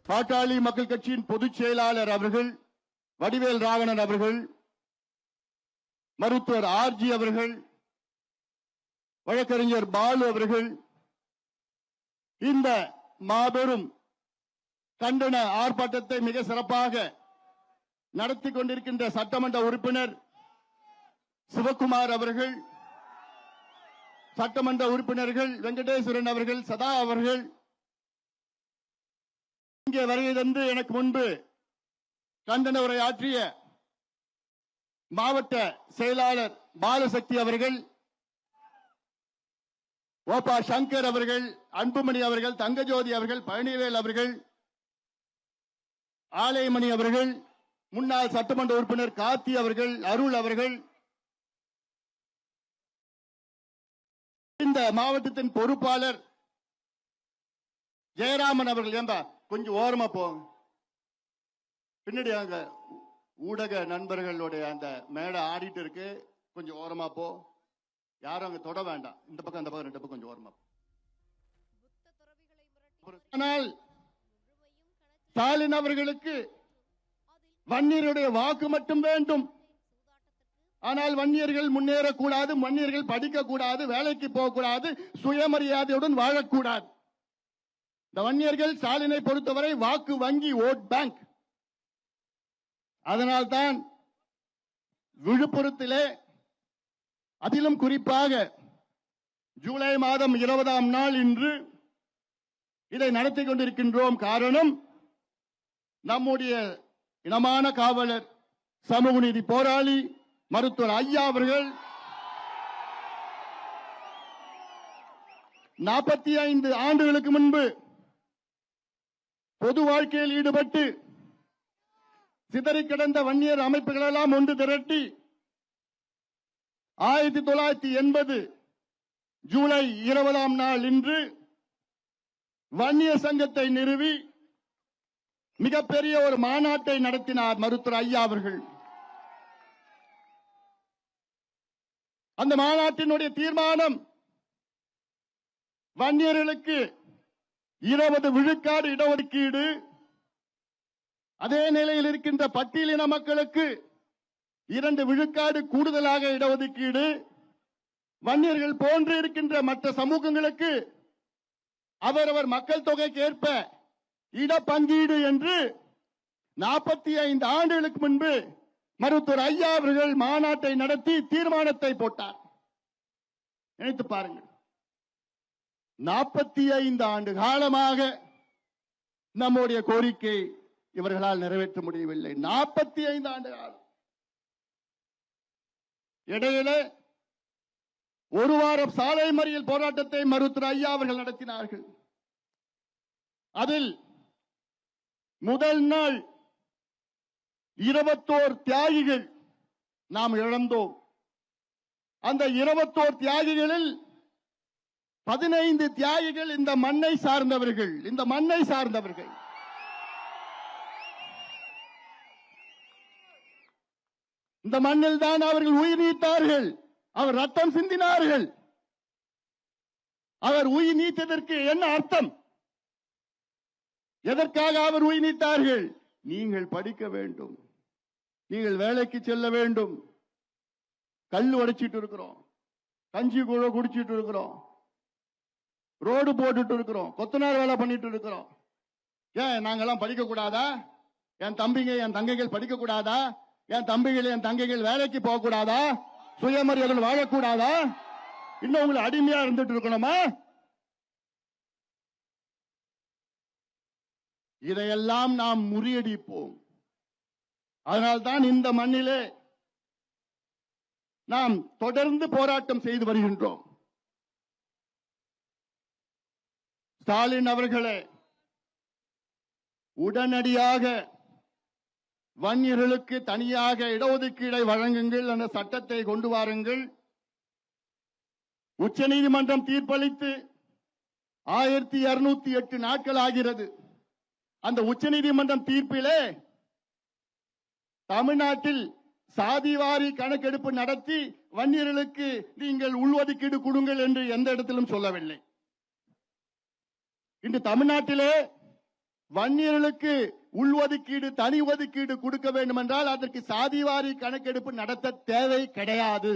பாட்டாளி மக்கள் கட்சியின் பொதுச் செயலாளர் அவர்கள், வடிவேல் ராவணன் அவர்கள், மருத்துவர் ஆர்ஜி அவர்கள், வழக்கறிஞர் பாலு அவர்கள் இந்த மாபெரும் கண்டன ஆர்ப்பாட்டத்தை மிக சிறப்பாக நடத்தி கொண்டிருக்கின்ற சட்டமன்ற உறுப்பினர் சிவக்குமார் அவர்கள், சட்டமன்ற உறுப்பினர்கள் வெங்கடேஸ்வரன் அவர்கள், சதா அவர்கள் இங்கே வருகை தந்து எனக்கு முன்பு கண்டன உரை ஆற்றிய மாவட்ட செயலாளர் பாலசக்தி அவர்கள், ஓபா சங்கர் அவர்கள், அன்புமணி அவர்கள், தங்கஜோதி அவர்கள், பழனிவேல் அவர்கள், ஆலயமணி அவர்கள், முன்னாள் சட்டமன்ற உறுப்பினர் கார்த்தி அவர்கள், அருள் அவர்கள், இந்த மாவட்டத்தின் பொறுப்பாளர் ஜெயராமன் அவர்கள். ஏன்பா கொஞ்சம் ஓரமா போங்க, பின்னாடி அங்க ஊடக நண்பர்களுடைய அந்த மேடை ஆடிட்டு இருக்கு, கொஞ்சம் ஓரமா போ. யாரும் அங்க தொட வேண்டாம். இந்த பக்கம் அந்த பக்கம் ரெண்டு பக்கம் கொஞ்சம் ஓரமா. ஆனால் ஸ்டாலின் அவர்களுக்கு வன்னியருடைய வாக்கு மட்டும் வேண்டும். ஆனால் வன்னியர்கள் முன்னேறக்கூடாது, வன்னியர்கள் படிக்கக்கூடாது, வேலைக்கு போகக்கூடாது, சுயமரியாதையுடன் வாழக்கூடாது. இந்த வன்னியர்கள் ஸ்டாலினை பொறுத்தவரை வாக்கு வங்கி, ஓட் பேங்க். அதனால்தான் விழுப்புரத்திலே, அதிலும் குறிப்பாக ஜூலை மாதம் 20ஆம் நாள் இன்று இதை நடத்தி கொண்டிருக்கின்றோம். காரணம், நம்முடைய இனமான காவலர், சமூக நீதி போராளி மருத்துவர் ஐயா அவர்கள் 45 ஆண்டுகளுக்கு முன்பு பொது வாழ்க்கையில் ஈடுபட்டு சிதறி கிடந்த வன்னியர் அமைப்புகளெல்லாம் ஒன்று திரட்டி 1980 ஜூலை 20ஆம் நாள் இன்று வன்னியர் சங்கத்தை நிறுவி மிகப்பெரிய ஒரு மாநாட்டை நடத்தினார் மருத்துவர் ஐயா அவர்கள். அந்த மாநாட்டினுடைய தீர்மானம், வன்னியர்களுக்கு 20 விழுக்காடு இடஒதுக்கீடு, அதே நிலையில் இருக்கின்ற பட்டியலின மக்களுக்கு 2 விழுக்காடு கூடுதலாக இடஒதுக்கீடு, வன்னியர்கள் போன்று இருக்கின்ற மற்ற சமூகங்களுக்கு அவரவர் மக்கள் தொகைக்கு ஏற்ப இடப்பங்கீடு என்று 45 ஆண்டுகளுக்கு முன்பு மருத்துவர் ஐயா அவர்கள் மாநாட்டை நடத்தி தீர்மானத்தை போட்டார். நினைத்து பாருங்கள், 45 ஆண்டு காலமாக நம்முடைய கோரிக்கை இவர்களால் நிறைவேற்ற முடியவில்லை. 45 ஆண்டு காலம். இடையிலே ஒரு வாரம் சாலை மறியல் போராட்டத்தை மருத்துவர் ஐயா அவர்கள் நடத்தினார்கள். அதில் முதல் நாள் 21 தியாகிகள் நாம் இழந்தோம். அந்த 21 தியாகிகளில் 15 தியாகிகள் இந்த மண்ணை சார்ந்தவர்கள். இந்த மண்ணை சார்ந்தவர்கள். இந்த மண்ணில் தான் அவர்கள் உயிர் நீத்தார்கள். அவர் ரத்தம் சிந்தினார்கள். அவர் உயிர் நீத்ததற்கு என்ன அர்த்தம்? எதற்காக அவர் உயிர் நீத்தார்கள்? நீங்கள் படிக்க வேண்டும், நீங்கள் வேலைக்கு செல்ல வேண்டும். கல் உடைச்சிட்டு இருக்கிறோம், கஞ்சி கூட குடிச்சிட்டு இருக்கிறோம், ரோடு போட்டுட்டு இருக்கிறோம், கொத்தனார் வேலை பண்ணிட்டு இருக்கிறோம். ஏன் நாங்கெல்லாம் படிக்க கூடாதா? என் தம்பிங்க என் தங்கைகள் படிக்க கூடாதா? என் தம்பிகள் என் தங்கைகள் வேலைக்கு போக கூடாதா? சுயமரியாதையுடன் வாழக்கூடாதா? இன்னும் உங்களை அடிமையா இருந்துட்டு இருக்கணுமா? இதையெல்லாம் நாம் முறியடிப்போம். அதனால்தான் இந்த மண்ணிலே நாம் தொடர்ந்து போராட்டம் செய்து வருகின்றோம். ஸ்டாலின் அவர்களே, உடனடியாக வன்னியர்களுக்கு தனியாக இடஒதுக்கீடை வழங்குங்கள் என்ற சட்டத்தை கொண்டு வாருங்கள். உச்சநீதிமன்றம் தீர்ப்பளித்து 1208 நாட்கள் ஆகிறது. அந்த உச்சநீதிமன்றம் தீர்ப்பிலே தமிழ்நாட்டில் சாதிவாரி கணக்கெடுப்பு நடத்தி வன்னியர்களுக்கு நீங்கள் உள்ஒதுக்கீடு கொடுங்கள் என்று எந்த இடத்திலும் சொல்லவில்லை. இன்று தமிழ்நாட்டிலே வன்னியர்களுக்கு உள்ஒதுக்கீடு தனி ஒதுக்கீடு கொடுக்க வேண்டும் என்றால் அதற்கு சாதிவாரி கணக்கெடுப்பு நடத்த தேவை கிடையாது.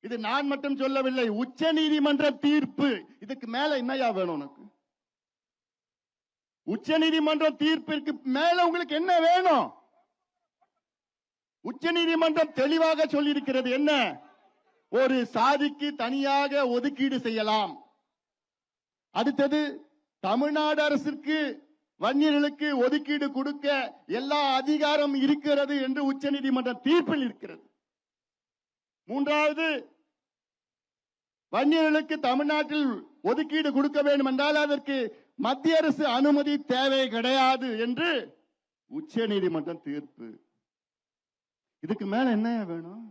இது நான் மட்டும் சொல்லவில்லை, உச்ச நீதிமன்ற தீர்ப்பு. இதுக்கு மேல என்னையா வேணும் உனக்கு? உச்ச நீதிமன்ற தீர்ப்பிற்கு மேல உங்களுக்கு என்ன வேணும்? உச்ச நீதிமன்றம் தெளிவாக சொல்லி இருக்கிறது. என்ன? ஒரு சாதிக்கு தனியாக ஒதுக்கீடு செய்யலாம். அடுத்தது, தமிழ்நாடு அரசுக்கு வன்னியர்களுக்கு ஒதுக்கீடு கொடுக்க எல்லா அதிகாரம் இருக்கிறது என்று உச்ச நீதிமன்ற தீர்ப்பில் இருக்கிறது. மூன்றாவது, வன்னியர்களுக்கு தமிழ்நாட்டில் ஒதுக்கீடு கொடுக்க வேண்டும் என்றால் அதற்கு மத்திய அரசு அனுமதி தேவை கிடையாது என்று உச்ச நீதிமன்றம் தீர்ப்பு. இதுக்கு மேல என்ன வேணும்?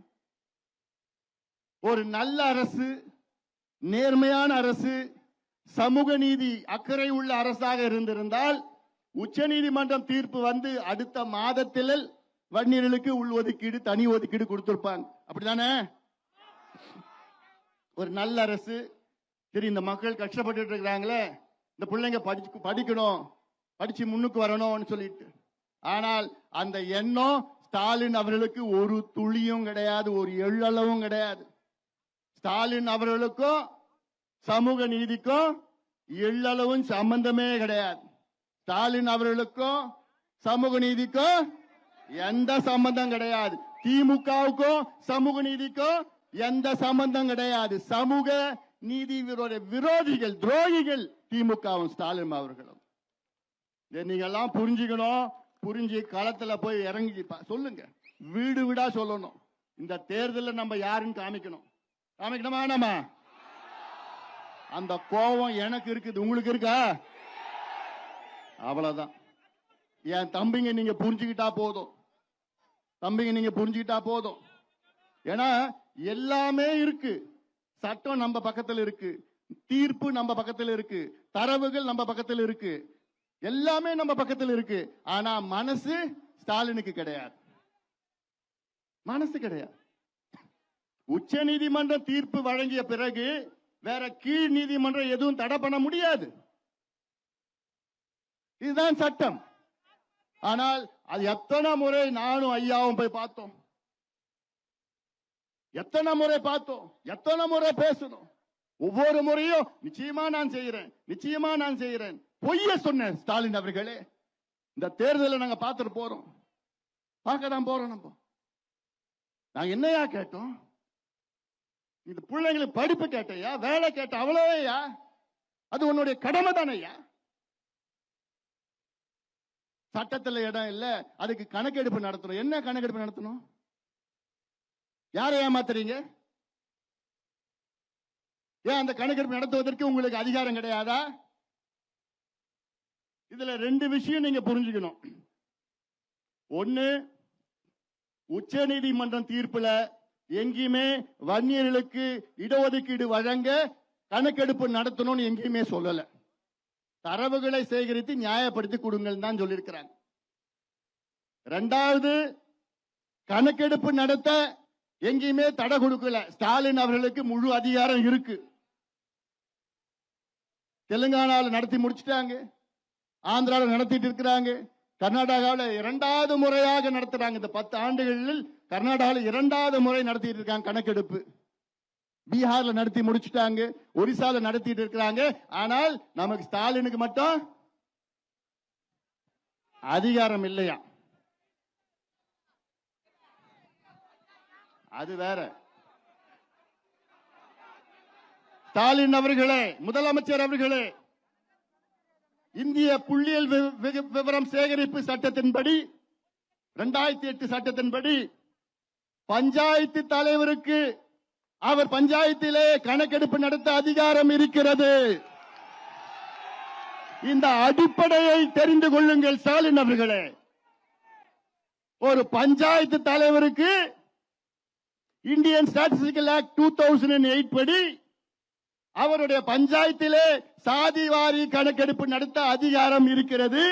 ஒரு நல்ல அரசு, நேர்மையான அரசு, சமூக நீதி அக்கறை உள்ள அரசாக இருந்திருந்தால் உச்ச நீதிமன்றம் தீர்ப்பு வந்து அடுத்த மாதத்தில் வன்னியர்களுக்கு உள்ஒதுக்கீடு தனி ஒதுக்கீடு கொடுத்திருப்பாங்க. அப்படித்தானே? ஒரு நல்ல அரசு, சரி இந்த மக்கள் கஷ்டப்பட்டு இருக்கிறாங்களே, இந்த பிள்ளைங்க படிக்கணும், படிச்சு முன்னுக்கு வரணும்னு சொல்லிட்டு. ஆனால் அந்த எண்ணம் ஸ்டாலின் அவர்களுக்கு ஒரு துளியும் கிடையாது, ஒரு எள்ளளவும் கிடையாது. ஸ்டாலின் அவர்களுக்கும் சமூக நீதிக்கும் எள்ளளவும் சம்பந்தமே கிடையாது. ஸ்டாலின் அவர்களுக்கும் சமூக நீதிக்கும் எந்த சம்பந்தம் கிடையாது. திமுகவுக்கும் சமூக நீதிக்கும் எந்த சம்பந்தம் கிடையாது. சமூக நீதி விரோதிகள், துரோகிகள் திமுகவும் ஸ்டாலின் அவர்களும். நீங்க எல்லாம் புரிஞ்சுக்கணும். புரிஞ்சு களத்துல போய் இறங்கி சொல்லுங்க, வீடு வீடா சொல்லணும். இந்த தேர்தலில் நம்ம யாருன்னு காமிக்கணும். காமிக்கணுமா? நம்ம அந்த கோபம் எனக்கு இருக்குது, உங்களுக்கு இருக்கா? அவ்வளவுதான். என் தம்பிங்க நீங்க புரிஞ்சுக்கிட்டா போதும். தம்பிங்க நீங்க புரிஞ்சுக்கிட்டா போதும். ஏன்னா எல்லாமே இருக்கு. சட்டம் நம்ம பக்கத்தில் இருக்கு, தீர்ப்பு நம்ம பக்கத்தில் இருக்கு, தரவுகள் நம்ம பக்கத்தில் இருக்கு, எல்லாமே நம்ம பக்கத்தில் இருக்கு. ஆனா மனசு ஸ்டாலினுக்கு கிடையாது. மனசு கிடையாது. உச்ச நீதிமன்ற தீர்ப்பு வழங்கிய பிறகு வேற கீழ் நீதிமன்றம் எதுவும் தடை பண்ண முடியாது. இதுதான் சட்டம். ஆனால் அது எத்தனை முறை நானும் ஐயாவும் போய் பார்த்தோம், எத்தனை முறை பார்த்தோம், எத்தனை முறை பேசணும். ஒவ்வொரு முறையும் நிச்சயமா நான் செய்கிறேன், நிச்சயமா நான் செய்கிறேன். பொய்ய சொன்ன ஸ்டாலின் அவர்களே, இந்த தேர்தலை நாங்க பார்த்துட்டு போறோம், பார்க்க தான் போறோம். நம்ம நாங்க என்னையா கேட்டோம்? இந்த பிள்ளைங்களுக்கு படிப்பு கேட்டையா, வேலை கேட்ட, அவ்வளவையா? அது உன்னுடைய கடமை தானையா? சட்டத்தில் இடம் இல்ல, அதுக்கு கணக்கெடுப்பு நடத்தணும். என்ன கணக்கெடுப்பு நடத்தணும்? யாரை ஏமாத்துறீங்க? ஏன் அந்த கணக்கெடுப்பு நடத்துவதற்கு உங்களுக்கு அதிகாரம் கிடையாதா? இதுல ரெண்டு விஷயம் நீங்க புரிஞ்சுக்கணும். ஒன்னு, உச்ச நீதிமன்றம் தீர்ப்புல எங்கேயுமே வன்னியர்களுக்கு இடஒதுக்கீடு வழங்க கணக்கெடுப்பு நடத்தணும்னு எங்கேயுமே சொல்லல. தரவுகளை சேகரித்து நியாயப்படுத்தி கொடுங்கள் தான் சொல்லியிருக்கிறாங்க. இரண்டாவது, கணக்கெடுப்பு நடத்த எங்கேயுமே தடை கொடுக்கல. ஸ்டாலின் அவர்களுக்கு முழு அதிகாரம் இருக்கு. தெலுங்கானாவில் நடத்தி முடிச்சிட்டாங்க, ஆந்திராவில் நடத்திட்டு இருக்கிறாங்க, கர்நாடகாவில் இரண்டாவது முறையாக நடத்துறாங்க. இந்த 10 ஆண்டுகளில் கர்நாடகாவில் இரண்டாவது முறை நடத்திட்டு இருக்காங்க கணக்கெடுப்பு. பீகார்ல நடத்தி முடிச்சுட்டாங்க, ஒரிசால நடத்திட்டு இருக்கிறாங்க. ஆனால் நமக்கு ஸ்டாலினுக்கு மட்டும் அதிகாரம் இல்லையா? அது வேற. ஸ்டாலின் அவர்களே, முதலமைச்சர் அவர்களே, இந்திய புள்ளியியல் விவரம் சேகரிப்பு சட்டத்தின்படி 2008 சட்டத்தின்படி பஞ்சாயத்து தலைவருக்கு அவர் பஞ்சாயத்திலே கணக்கெடுப்பு நடத்த அதிகாரம் இருக்கிறது. இந்த அடிப்படையை தெரிந்து கொள்ளுங்கள் ஸ்டாலின் அவர்களே. ஒரு பஞ்சாயத்து தலைவருக்கு இந்தியன் ஸ்டாட்டிஸ்டிக்கல் ஆக்ட் 2008 படி அவருடைய பஞ்சாயத்திலே சாதிவாரி கணக்கெடுப்பு நடத்த அதிகாரம் இருக்கிறது.